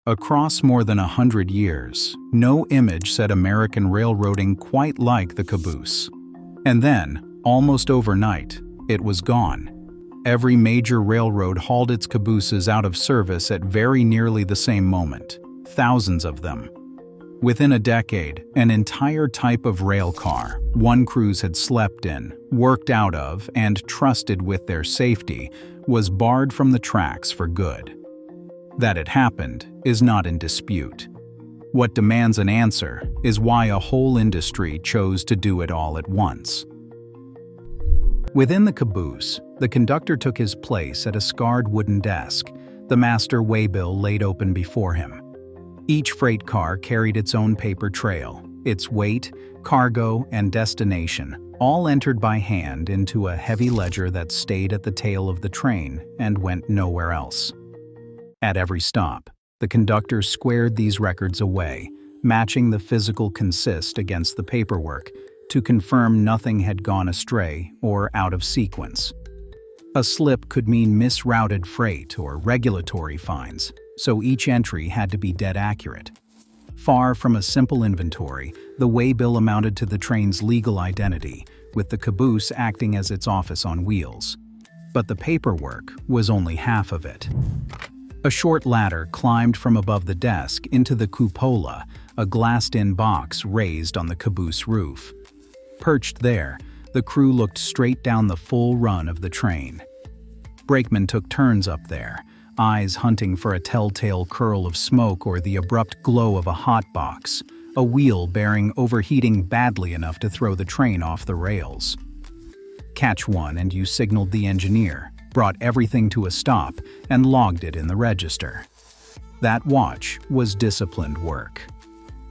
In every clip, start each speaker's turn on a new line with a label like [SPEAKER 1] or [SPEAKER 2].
[SPEAKER 1] Across more than 100 years, no image said American railroading quite like the caboose. And then, almost overnight, it was gone. Every major railroad hauled its cabooses out of service at very nearly the same moment, thousands of them. Within a decade, an entire type of rail car one crews had slept in, worked out of, and trusted with their safety was barred from the tracks for good. That it happened is not in dispute. What demands an answer is why a whole industry chose to do it all at once. Within the caboose, the conductor took his place at a scarred wooden desk, the master waybill laid open before him. Each freight car carried its own paper trail, its weight, cargo, and destination, all entered by hand into a heavy ledger that stayed at the tail of the train and went nowhere else. At every stop, the conductor squared these records away, matching the physical consist against the paperwork to confirm nothing had gone astray or out of sequence. A slip could mean misrouted freight or regulatory fines, so each entry had to be dead accurate. Far from a simple inventory, the waybill amounted to the train's legal identity, with the caboose acting as its office on wheels. But the paperwork was only half of it. A short ladder climbed from above the desk into the cupola, a glassed-in box raised on the caboose roof. Perched there, the crew looked straight down the full run of the train. Brakemen took turns up there, eyes hunting for a telltale curl of smoke or the abrupt glow of a hot box, a wheel bearing overheating badly enough to throw the train off the rails. Catch one and you signaled the engineer, brought everything to a stop, and logged it in the register. That watch was disciplined work.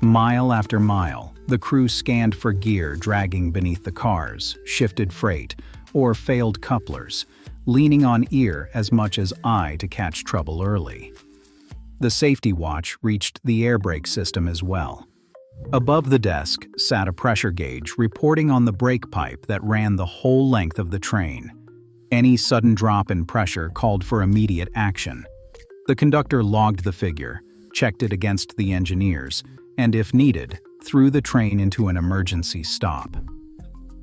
[SPEAKER 1] Mile after mile, the crew scanned for gear dragging beneath the cars, shifted freight, or failed couplers, leaning on ear as much as eye to catch trouble early. The safety watch reached the air brake system as well. Above the desk sat a pressure gauge reporting on the brake pipe that ran the whole length of the train. Any sudden drop in pressure called for immediate action. The conductor logged the figure, checked it against the engineers, and if needed, threw the train into an emergency stop.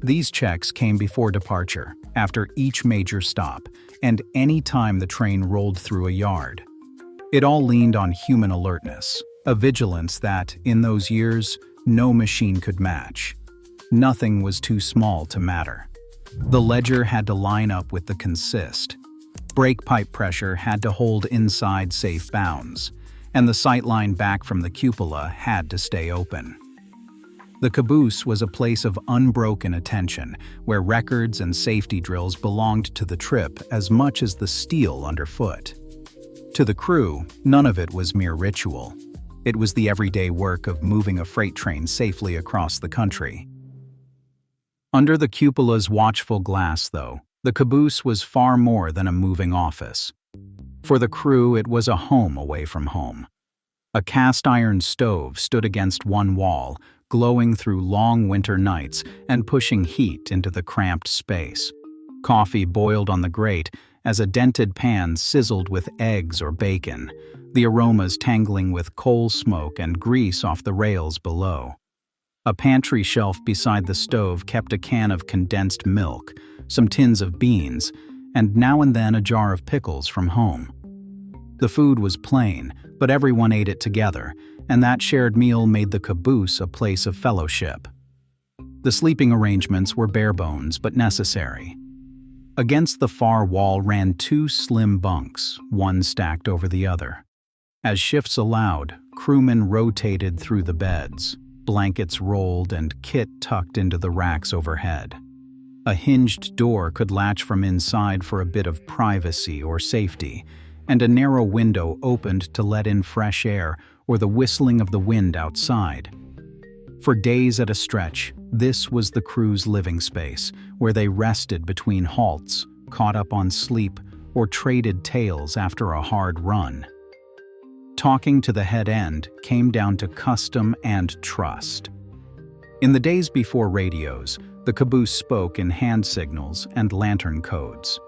[SPEAKER 1] These checks came before departure, after each major stop, and any time the train rolled through a yard. It all leaned on human alertness, a vigilance that, in those years, no machine could match. Nothing was too small to matter. The ledger had to line up with the consist. Brake pipe pressure had to hold inside safe bounds, and the sightline back from the cupola had to stay open. The caboose was a place of unbroken attention, where records and safety drills belonged to the trip as much as the steel underfoot. To the crew, none of it was mere ritual. It was the everyday work of moving a freight train safely across the country. Under the cupola's watchful glass, though, the caboose was far more than a moving office. For the crew, it was a home away from home. A cast-iron stove stood against one wall, glowing through long winter nights and pushing heat into the cramped space. Coffee boiled on the grate as a dented pan sizzled with eggs or bacon, the aromas tangling with coal smoke and grease off the rails below. A pantry shelf beside the stove kept a can of condensed milk, some tins of beans, and now and then a jar of pickles from home. The food was plain, but everyone ate it together, and that shared meal made the caboose a place of fellowship. The sleeping arrangements were bare bones but necessary. Against the far wall ran two slim bunks, one stacked over the other. As shifts allowed, crewmen rotated through the beds, blankets rolled and kit tucked into the racks overhead. A hinged door could latch from inside for a bit of privacy or safety, and a narrow window opened to let in fresh air or the whistling of the wind outside. For days at a stretch, this was the crew's living space, where they rested between halts, caught up on sleep, or traded tales after a hard run. Talking to the head end came down to custom and trust. In the days before radios, the caboose spoke in hand signals and lantern codes.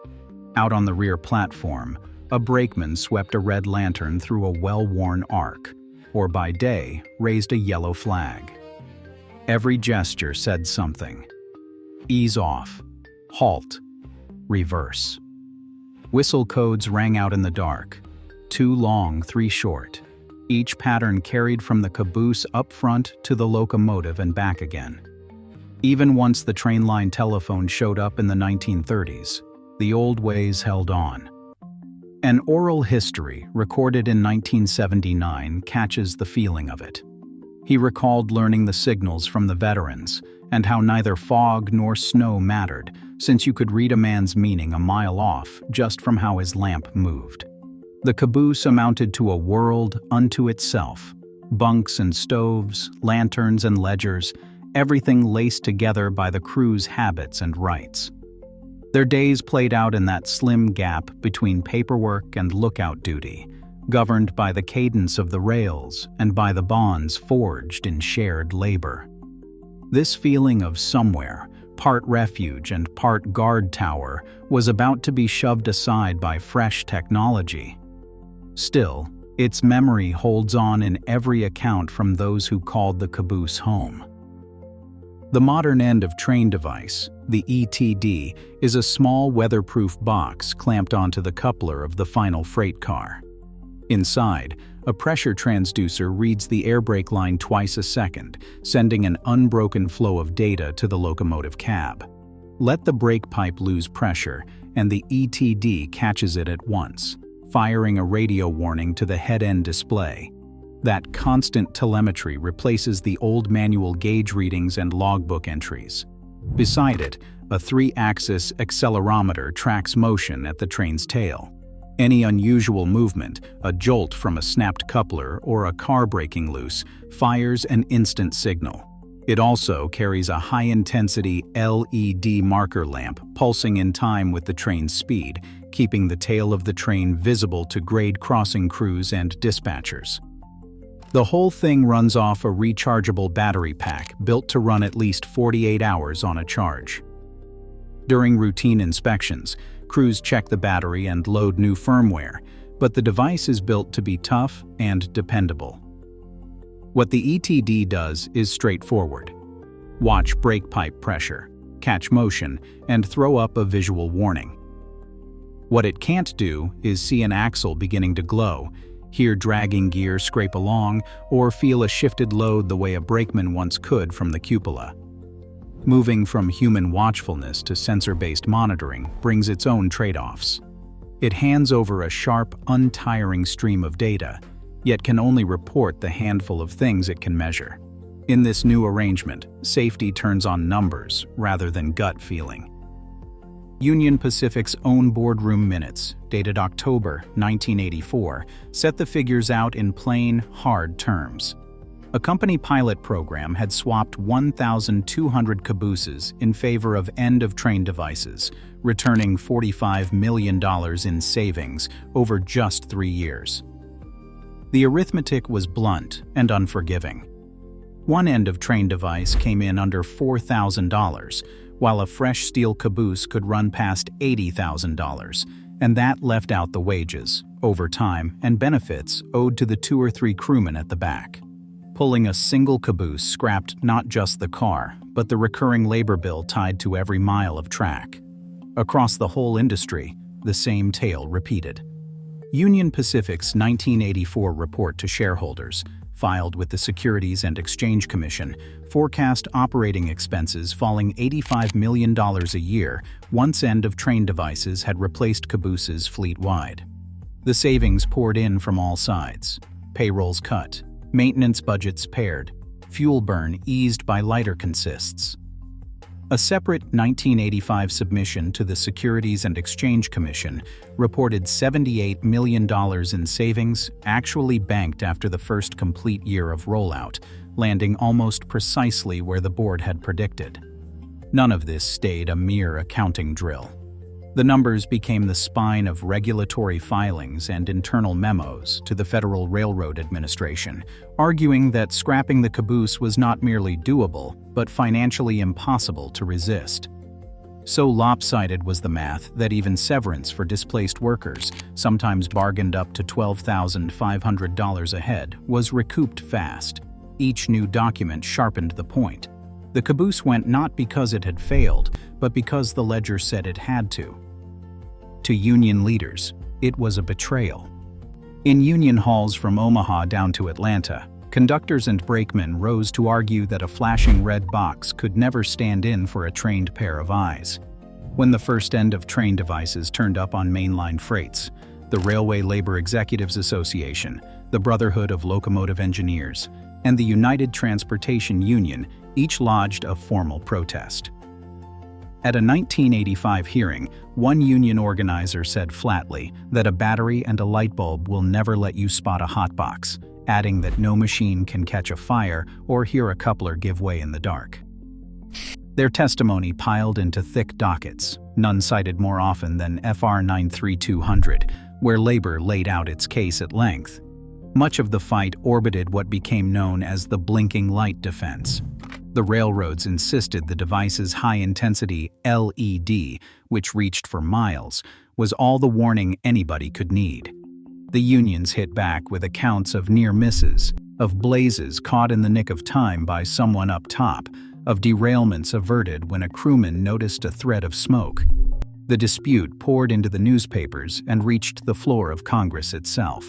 [SPEAKER 1] Out on the rear platform, a brakeman swept a red lantern through a well-worn arc, or by day, raised a yellow flag. Every gesture said something. Ease off, halt, reverse. Whistle codes rang out in the dark. 2 long, 3 short. Each pattern carried from the caboose up front to the locomotive and back again. Even once the train line telephone showed up in the 1930s, the old ways held on. An oral history recorded in 1979 catches the feeling of it. He recalled learning the signals from the veterans and how neither fog nor snow mattered, since you could read a man's meaning a mile off just from how his lamp moved. The caboose amounted to a world unto itself. Bunks and stoves, lanterns and ledgers, everything laced together by the crew's habits and rights. Their days played out in that slim gap between paperwork and lookout duty, governed by the cadence of the rails and by the bonds forged in shared labor. This feeling of somewhere, part refuge and part guard tower, was about to be shoved aside by fresh technology. Still, its memory holds on in every account from those who called the caboose home. The modern end of train device, the ETD, is a small weatherproof box clamped onto the coupler of the final freight car. Inside, a pressure transducer reads the air brake line twice a second, sending an unbroken flow of data to the locomotive cab. Let the brake pipe lose pressure, and the ETD catches it at once, firing a radio warning to the head-end display. That constant telemetry replaces the old manual gauge readings and logbook entries. Beside it, a 3-axis accelerometer tracks motion at the train's tail. Any unusual movement, a jolt from a snapped coupler or a car breaking loose, fires an instant signal. It also carries a high-intensity LED marker lamp pulsing in time with the train's speed, keeping the tail of the train visible to grade crossing crews and dispatchers. The whole thing runs off a rechargeable battery pack built to run at least 48 hours on a charge. During routine inspections, crews check the battery and load new firmware, but the device is built to be tough and dependable. What the ETD does is straightforward. Watch brake pipe pressure, catch motion, and throw up a visual warning. What it can't do is see an axle beginning to glow, hear dragging gear scrape along, or feel a shifted load the way a brakeman once could from the cupola. Moving from human watchfulness to sensor-based monitoring brings its own trade-offs. It hands over a sharp, untiring stream of data, yet can only report the handful of things it can measure. In this new arrangement, safety turns on numbers rather than gut feeling. Union Pacific's own boardroom minutes, dated October 1984, set the figures out in plain, hard terms. A company pilot program had swapped 1,200 cabooses in favor of end-of-train devices, returning $45 million in savings over just 3 years. The arithmetic was blunt and unforgiving. One end-of-train device came in under $4,000, while a fresh steel caboose could run past $80,000, and that left out the wages, overtime, and benefits owed to the 2 or 3 crewmen at the back. Pulling a single caboose scrapped not just the car, but the recurring labor bill tied to every mile of track. Across the whole industry, the same tale repeated. Union Pacific's 1984 report to shareholders, filed with the Securities and Exchange Commission, forecast operating expenses falling $85 million a year once end-of-train devices had replaced cabooses fleet-wide. The savings poured in from all sides. Payrolls cut, maintenance budgets pared, fuel burn eased by lighter consists. A separate 1985 submission to the Securities and Exchange Commission reported $78 million in savings actually banked after the first complete year of rollout, landing almost precisely where the board had predicted. None of this stayed a mere accounting drill. The numbers became the spine of regulatory filings and internal memos to the Federal Railroad Administration, arguing that scrapping the caboose was not merely doable, but financially impossible to resist. So lopsided was the math that even severance for displaced workers, sometimes bargained up to $12,500 a head, was recouped fast. Each new document sharpened the point. The caboose went not because it had failed, but because the ledger said it had to. To union leaders, it was a betrayal. In union halls from Omaha down to Atlanta, conductors and brakemen rose to argue that a flashing red box could never stand in for a trained pair of eyes. When the first end-of-train devices turned up on mainline freights, the Railway Labor Executives Association, the Brotherhood of Locomotive Engineers, and the United Transportation Union each lodged a formal protest. At a 1985 hearing, one union organizer said flatly that a battery and a light bulb will never let you spot a hotbox, adding that no machine can catch a fire or hear a coupler give way in the dark. Their testimony piled into thick dockets, none cited more often than FR 93200, where labor laid out its case at length. Much of the fight orbited what became known as the blinking light defense. The railroads insisted the device's high-intensity LED, which reached for miles, was all the warning anybody could need. The unions hit back with accounts of near misses, of blazes caught in the nick of time by someone up top, of derailments averted when a crewman noticed a thread of smoke. The dispute poured into the newspapers and reached the floor of Congress itself.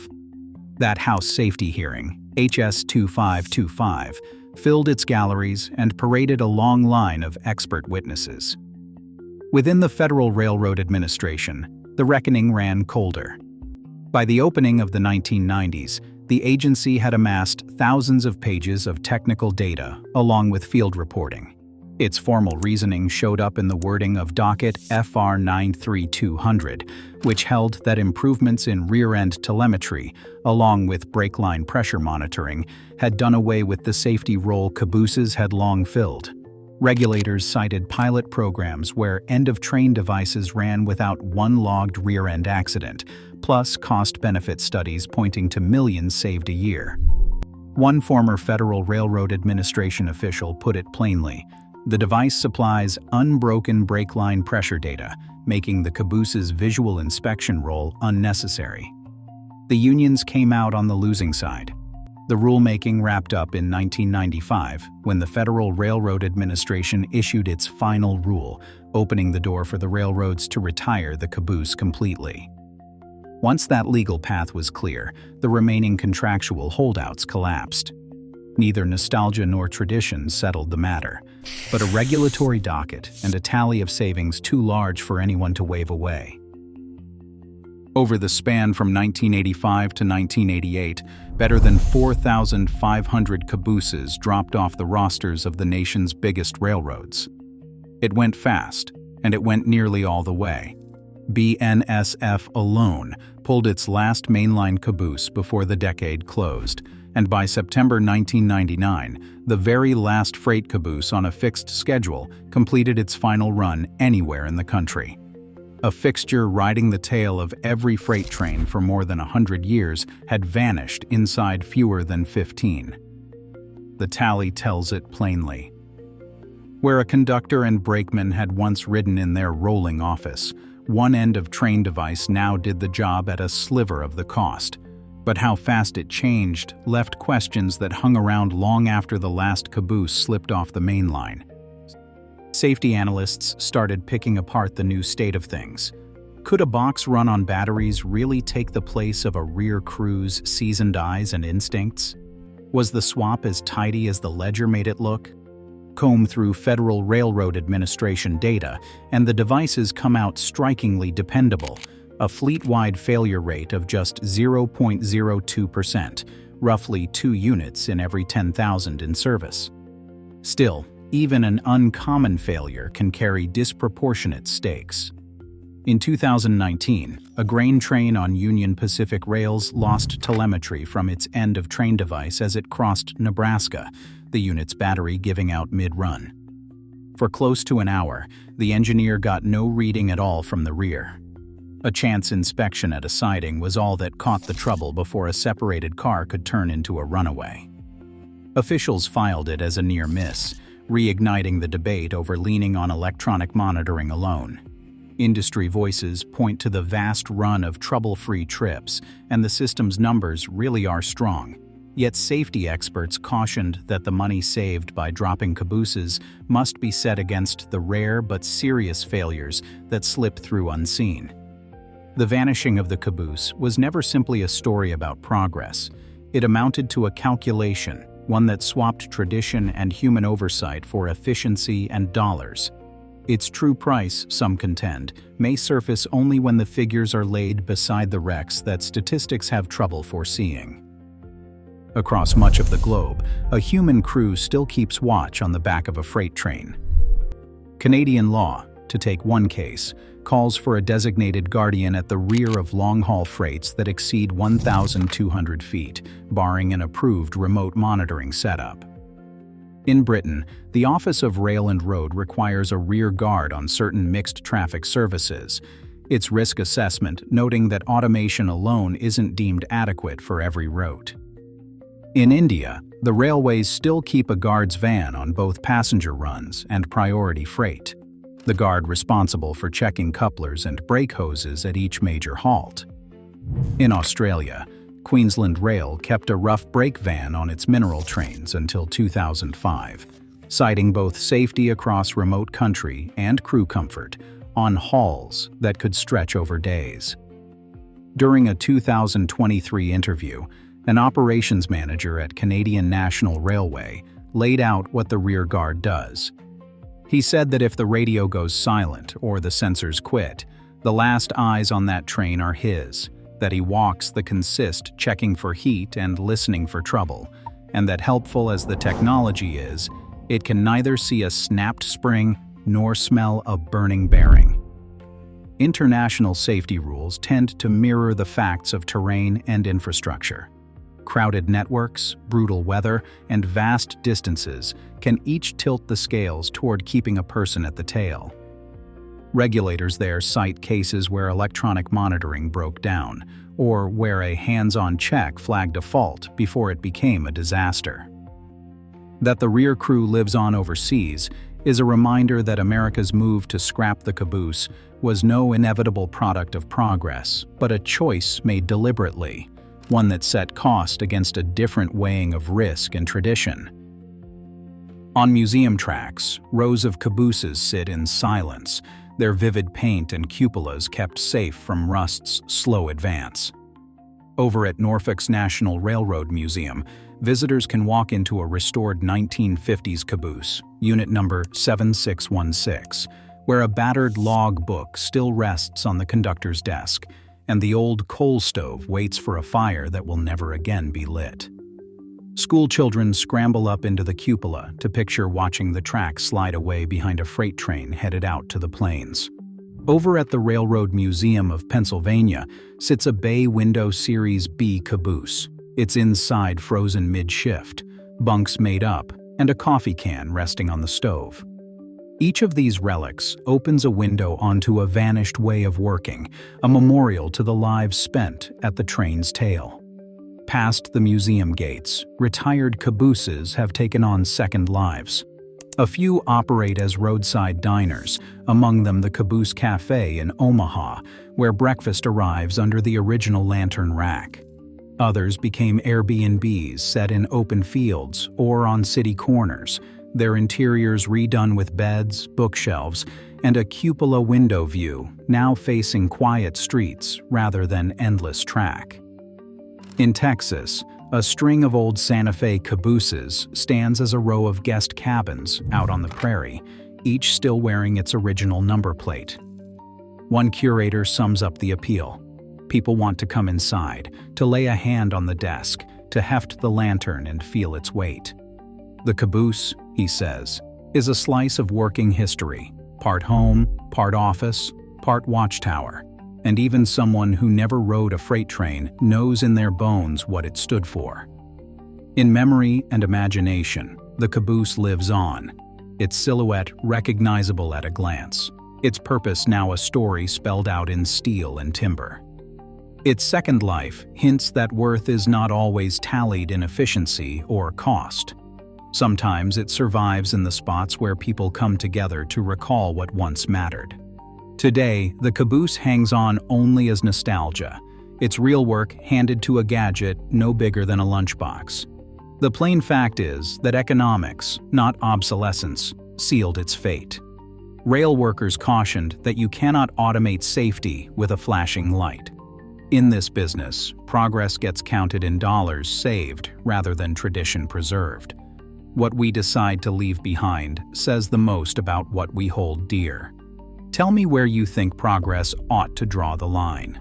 [SPEAKER 1] That House safety hearing, HS 2525, filled its galleries and paraded a long line of expert witnesses. Within the Federal Railroad Administration, the reckoning ran colder. By the opening of the 1990s, the agency had amassed thousands of pages of technical data along with field reporting. Its formal reasoning showed up in the wording of docket FR 93200, which held that improvements in rear-end telemetry, along with brake line pressure monitoring, had done away with the safety role cabooses had long filled. Regulators cited pilot programs where end-of-train devices ran without one logged rear-end accident, plus cost-benefit studies pointing to millions saved a year. One former Federal Railroad Administration official put it plainly: the device supplies unbroken brake line pressure data, making the caboose's visual inspection role unnecessary. The unions came out on the losing side. The rulemaking wrapped up in 1995 when the Federal Railroad Administration issued its final rule, opening the door for the railroads to retire the caboose completely. Once that legal path was clear, the remaining contractual holdouts collapsed. Neither nostalgia nor tradition settled the matter, but a regulatory docket and a tally of savings too large for anyone to wave away. Over the span from 1985 to 1988, better than 4,500 cabooses dropped off the rosters of the nation's biggest railroads. It went fast, and it went nearly all the way. BNSF alone pulled its last mainline caboose before the decade closed, and by September 1999, the very last freight caboose on a fixed schedule completed its final run anywhere in the country. A fixture riding the tail of every freight train for more than 100 years had vanished inside fewer than 15. The tally tells it plainly. Where a conductor and brakeman had once ridden in their rolling office, one end-of-train device now did the job at a sliver of the cost. But how fast it changed left questions that hung around long after the last caboose slipped off the main line. Safety analysts started picking apart the new state of things. Could a box run on batteries really take the place of a rear crew's seasoned eyes and instincts? Was the swap as tidy as the ledger made it look? Comb through Federal Railroad Administration data, and the devices come out strikingly dependable. A fleet-wide failure rate of just 0.02%, roughly 2 units in every 10,000 in service. Still, even an uncommon failure can carry disproportionate stakes. In 2019, a grain train on Union Pacific rails lost telemetry from its end-of-train device as it crossed Nebraska, the unit's battery giving out mid-run. For close to an hour, the engineer got no reading at all from the rear. A chance inspection at a siding was all that caught the trouble before a separated car could turn into a runaway. Officials filed it as a near miss, reigniting the debate over leaning on electronic monitoring alone. Industry voices point to the vast run of trouble-free trips, and the system's numbers really are strong. Yet safety experts cautioned that the money saved by dropping cabooses must be set against the rare but serious failures that slip through unseen. The vanishing of the caboose was never simply a story about progress. It amounted to a calculation, one that swapped tradition and human oversight for efficiency and dollars. Its true price, some contend, may surface only when the figures are laid beside the wrecks that statistics have trouble foreseeing. Across much of the globe, a human crew still keeps watch on the back of a freight train. Canadian law, to take one case, calls for a designated guardian at the rear of long-haul freights that exceed 1,200 feet, barring an approved remote monitoring setup. In Britain, the Office of Rail and Road requires a rear guard on certain mixed traffic services. Its risk assessment noting that automation alone isn't deemed adequate for every route. In India, the railways still keep a guard's van on both passenger runs and priority freight, the guard responsible for checking couplers and brake hoses at each major halt. In Australia, Queensland Rail kept a rough brake van on its mineral trains until 2005, citing both safety across remote country and crew comfort on hauls that could stretch over days. During a 2023 interview, an operations manager at Canadian National Railway laid out what the rear guard does. He said that if the radio goes silent or the sensors quit, the last eyes on that train are his, that he walks the consist checking for heat and listening for trouble, and that helpful as the technology is, it can neither see a snapped spring nor smell a burning bearing. International safety rules tend to mirror the facts of terrain and infrastructure. Crowded networks, brutal weather, and vast distances can each tilt the scales toward keeping a person at the tail. Regulators there cite cases where electronic monitoring broke down, or where a hands-on check flagged a fault before it became a disaster. That the rear crew lives on overseas is a reminder that America's move to scrap the caboose was no inevitable product of progress, but a choice made deliberately, one that set cost against a different weighing of risk and tradition. On museum tracks, rows of cabooses sit in silence, their vivid paint and cupolas kept safe from rust's slow advance. Over at Norfolk's National Railroad Museum, visitors can walk into a restored 1950s caboose, unit number 7616, where a battered log book still rests on the conductor's desk, and the old coal stove waits for a fire that will never again be lit. School children scramble up into the cupola to picture watching the track slide away behind a freight train headed out to the plains. Over at the Railroad Museum of Pennsylvania sits a bay window Series B caboose, its inside frozen mid-shift, bunks made up, and a coffee can resting on the stove. Each of these relics opens a window onto a vanished way of working, a memorial to the lives spent at the train's tail. Past the museum gates, retired cabooses have taken on second lives. A few operate as roadside diners, among them the Caboose Cafe in Omaha, where breakfast arrives under the original lantern rack. Others became Airbnbs set in open fields or on city corners, their interiors redone with beds, bookshelves, and a cupola window view, now facing quiet streets rather than endless track. In Texas, a string of old Santa Fe cabooses stands as a row of guest cabins out on the prairie, each still wearing its original number plate. One curator sums up the appeal. People want to come inside, to lay a hand on the desk, to heft the lantern and feel its weight. The caboose, he says, is a slice of working history, part home, part office, part watchtower, and even someone who never rode a freight train knows in their bones what it stood for. In memory and imagination, the caboose lives on, its silhouette recognizable at a glance, its purpose now a story spelled out in steel and timber. Its second life hints that worth is not always tallied in efficiency or cost. Sometimes it survives in the spots where people come together to recall what once mattered. Today, the caboose hangs on only as nostalgia, its real work handed to a gadget no bigger than a lunchbox. The plain fact is that economics, not obsolescence, sealed its fate. Rail workers cautioned that you cannot automate safety with a flashing light. In this business, progress gets counted in dollars saved rather than tradition preserved. What we decide to leave behind says the most about what we hold dear. Tell me where you think progress ought to draw the line.